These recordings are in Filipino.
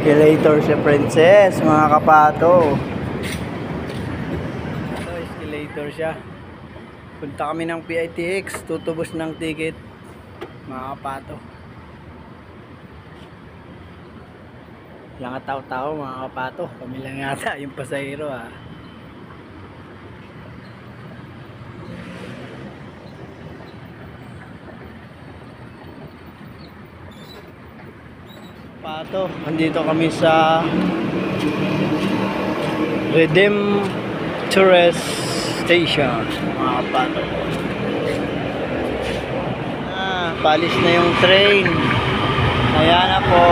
Escalator si Princess, mga kapato. Ito, escalator siya. Punta kami ng PITX, tutubos ng ticket, mga kapato. Lang tao-tao, mga kapato. Kami lang yata yung pasahero, ha. Pato, andito kami sa Redeem Tourist Station, mga kapato. Palis na yung train. Ayan na po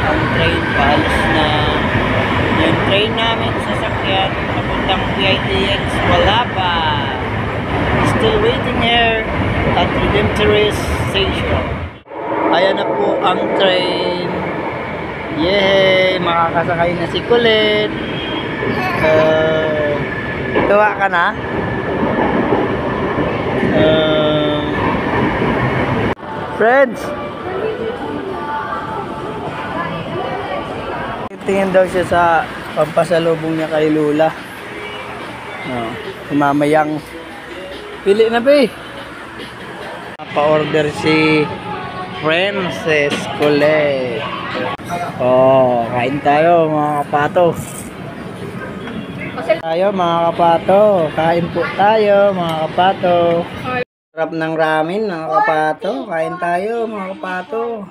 ang train, palis na. Yung train namin sasakyan papuntang PITX, wala pa. Still waiting here at Redeem Tourist Station. Ayan na po ang train. Yay! Makakasakay na si Kulit. Tuwa ka na? Friends! Tingin daw siya sa pampasalubong niya kay Lula. Mamayang pili na ba eh. Pa-order si Princess Kulit. Kain tayo mga kapato. Kain po tayo mga kapato. Sarap ng ramen mga kapato. Kain tayo mga kapato.